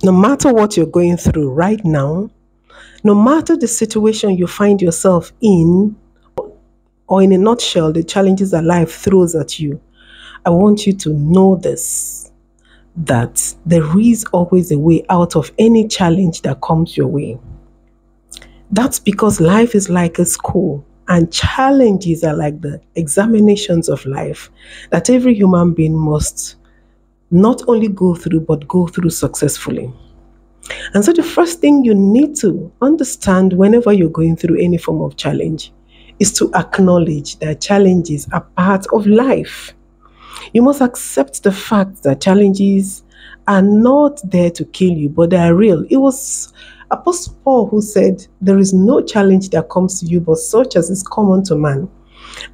No matter what you're going through right now, no matter the situation you find yourself in, or in a nutshell, the challenges that life throws at you, I want you to know this, that there is always a way out of any challenge that comes your way. That's because life is like a school, and challenges are like the examinations of life that every human being must not only go through, but go through successfully. And so, the first thing you need to understand whenever you're going through any form of challenge is to acknowledge that challenges are part of life. You must accept the fact that challenges are not there to kill you, but they are real. It was Apostle Paul who said, "There is no challenge that comes to you, but such as is common to man."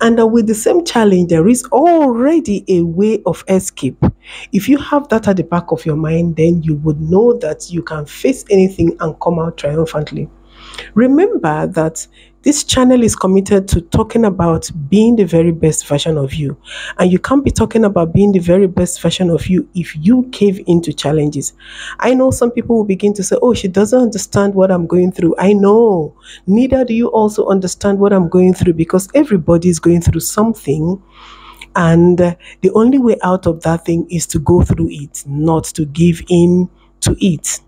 And that with the same challenge, there is already a way of escape. If you have that at the back of your mind, then you would know that you can face anything and come out triumphantly. Remember that this channel is committed to talking about being the very best version of you. And you can't be talking about being the very best version of you if you cave into challenges. I know some people will begin to say, "Oh, she doesn't understand what I'm going through." I know. Neither do you also understand what I'm going through, because everybody is going through something. And the only way out of that thing is to go through it, not to give in to it.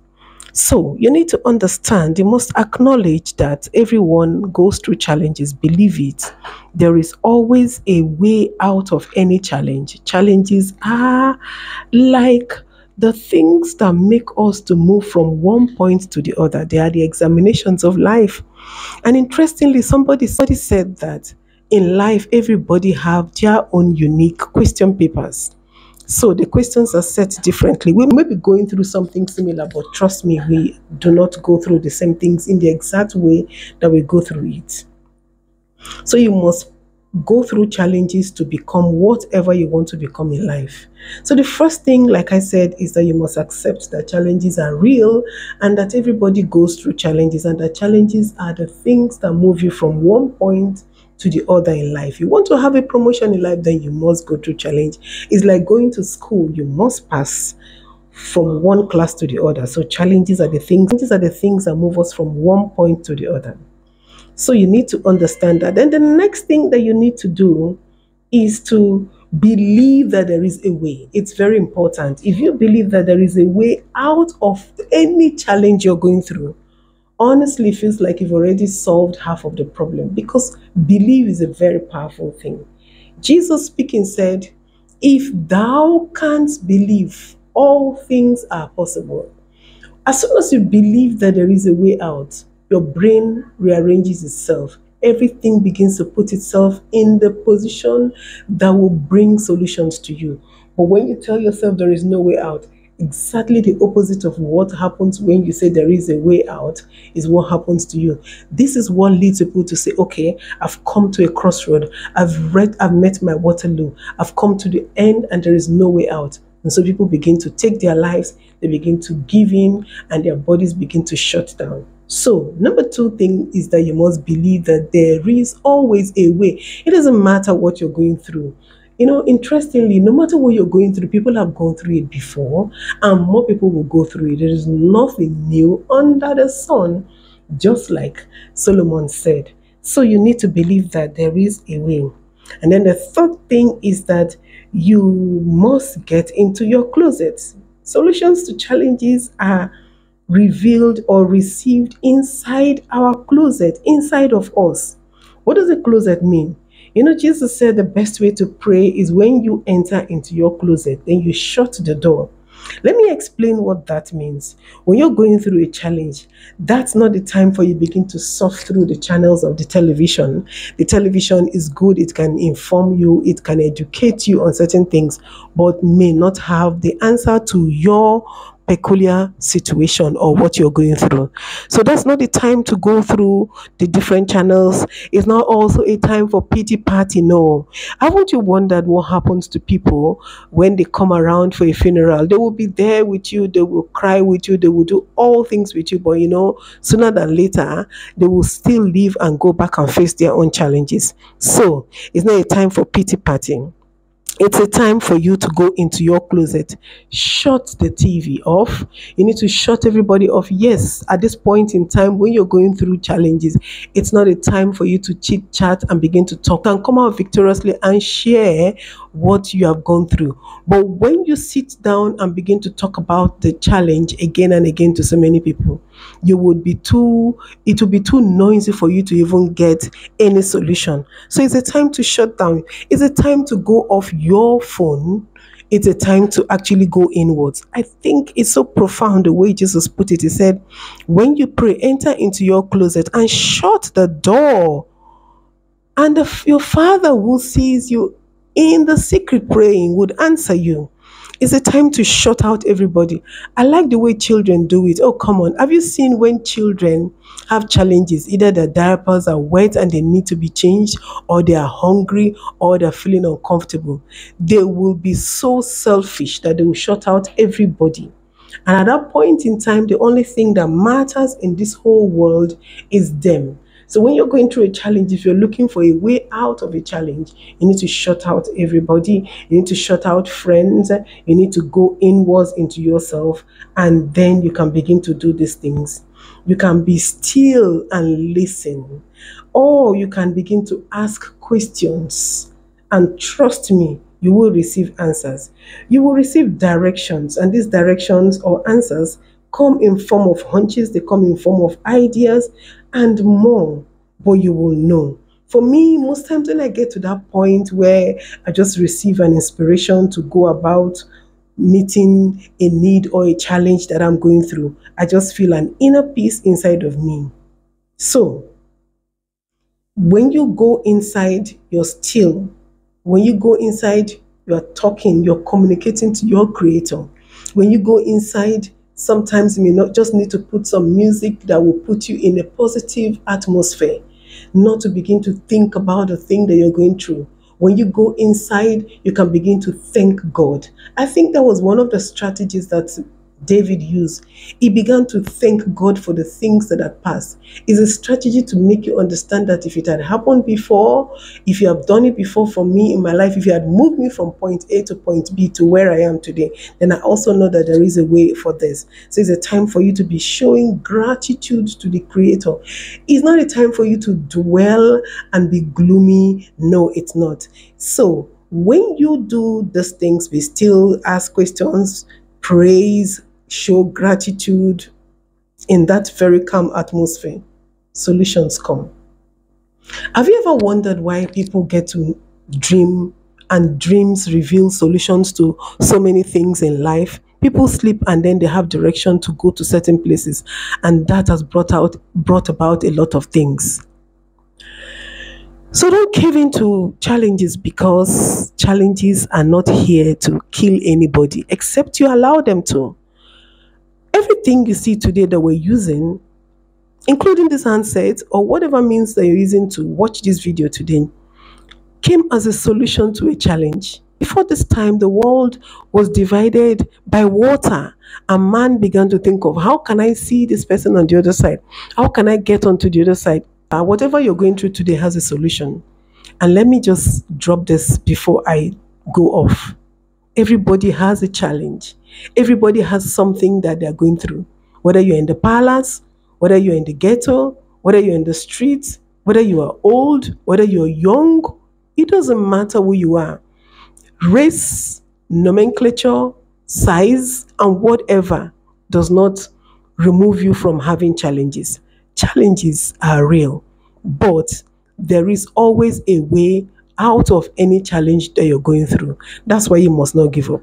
So you need to understand, you must acknowledge that everyone goes through challenges. Believe it. There is always a way out of any challenge. Challenges are like the things that make us to move from one point to the other. They are the examinations of life. And interestingly, somebody said that in life, everybody have their own unique question papers. So the questions are set differently. We may be going through something similar, but trust me, we do not go through the same things in the exact way that we go through it. So you must go through challenges to become whatever you want to become in life. So the first thing, like I said, is that you must accept that challenges are real and that everybody goes through challenges, and that challenges are the things that move you from one point to the other in life. You want to have a promotion in life, then you must go through challenge. It's like going to school. You must pass from one class to the other. So challenges are the things that move us from one point to the other. So you need to understand that. Then the next thing that you need to do is to believe that there is a way. It's very important. If you believe that there is a way out of any challenge you're going through, honestly, it feels like you've already solved half of the problem, because belief is a very powerful thing. Jesus speaking said, "If thou canst believe, all things are possible." As soon as you believe that there is a way out, your brain rearranges itself. Everything begins to put itself in the position that will bring solutions to you. But when you tell yourself there is no way out, exactly the opposite of what happens when you say there is a way out is what happens to you. This is what leads people to say, "Okay, I've come to a crossroad. I've met my Waterloo. I've come to the end and there is no way out." And so people begin to take their lives, they begin to give in, and their bodies begin to shut down. So, number two thing is that you must believe that there is always a way. It doesn't matter what you're going through. You know, interestingly, no matter what you're going through, people have gone through it before, and more people will go through it. There is nothing new under the sun, just like Solomon said. So you need to believe that there is a way. And then the third thing is that you must get into your closet. Solutions to challenges are revealed or received inside our closet, inside of us. What does a closet mean? You know, Jesus said the best way to pray is when you enter into your closet, then you shut the door. Let me explain what that means. When you're going through a challenge, that's not the time for you begin to surf through the channels of the television. The television is good. It can inform you. It can educate you on certain things, but may not have the answer to your peculiar situation or what you're going through. So that's not the time to go through the different channels. It's not also a time for pity party. No. Haven't you wondered what happens to people when they come around for a funeral? They will be there with you, they will cry with you, they will do all things with you, but you know, sooner than later, they will still leave and go back and face their own challenges. So it's not a time for pity party. It's a time for you to go into your closet, shut the TV off. You need to shut everybody off. Yes, at this point in time, when you're going through challenges, it's not a time for you to chit chat and begin to talk and come out victoriously and share what you have gone through. But when you sit down and begin to talk about the challenge again and again to so many people, it will be too noisy for you to even get any solution. So it's a time to shut down. It's a time to go off your phone. It's a time to actually go inwards. I think it's so profound the way Jesus put it. He said, when you pray, enter into your closet and shut the door. And your Father who sees you in the secret praying would answer you. It's a time to shut out everybody. I like the way children do it. Oh, come on. Have you seen when children have challenges? Either their diapers are wet and they need to be changed, or they are hungry, or they're feeling uncomfortable. They will be so selfish that they will shut out everybody. And at that point in time, the only thing that matters in this whole world is them. So when you're going through a challenge, if you're looking for a way out of a challenge, you need to shut out everybody. You need to shut out friends. You need to go inwards into yourself, and then you can begin to do these things. You can be still and listen, or you can begin to ask questions, and trust me, you will receive answers. You will receive directions, and these directions or answers come in form of hunches, they come in form of ideas and more, but you will know. For me, most times when I get to that point where I just receive an inspiration to go about meeting a need or a challenge that I'm going through, I just feel an inner peace inside of me. So, when you go inside, you're still. When you go inside, you're talking, you're communicating to your creator. When you go inside, sometimes you may not just need to put some music that will put you in a positive atmosphere, not to begin to think about the thing that you're going through. When you go inside, you can begin to thank God. I think that was one of the strategies that David used. He began to thank God for the things that had passed. It's a strategy to make you understand that if it had happened before, if you have done it before for me in my life, if you had moved me from point A to point B to where I am today, then I also know that there is a way for this. So it's a time for you to be showing gratitude to the Creator. It's not a time for you to dwell and be gloomy. No, it's not. So when you do these things, we still ask questions, praise, show gratitude in that very calm atmosphere, solutions come. Have you ever wondered why people get to dream and dreams reveal solutions to so many things in life? People sleep and then they have direction to go to certain places, and that has brought about a lot of things. So don't cave into challenges, because challenges are not here to kill anybody except you allow them to. Everything you see today that we're using, including this handset or whatever means that you're using to watch this video today, came as a solution to a challenge. Before this time, the world was divided by water, and man began to think of, how can I see this person on the other side? How can I get onto the other side? Whatever you're going through today has a solution. And let me just drop this before I go off. Everybody has a challenge. Everybody has something that they're going through. Whether you're in the palace, whether you're in the ghetto, whether you're in the streets, whether you are old, whether you're young, it doesn't matter who you are. Race, nomenclature, size, and whatever does not remove you from having challenges. Challenges are real, but there is always a way out of any challenge that you're going through. That's why you must not give up.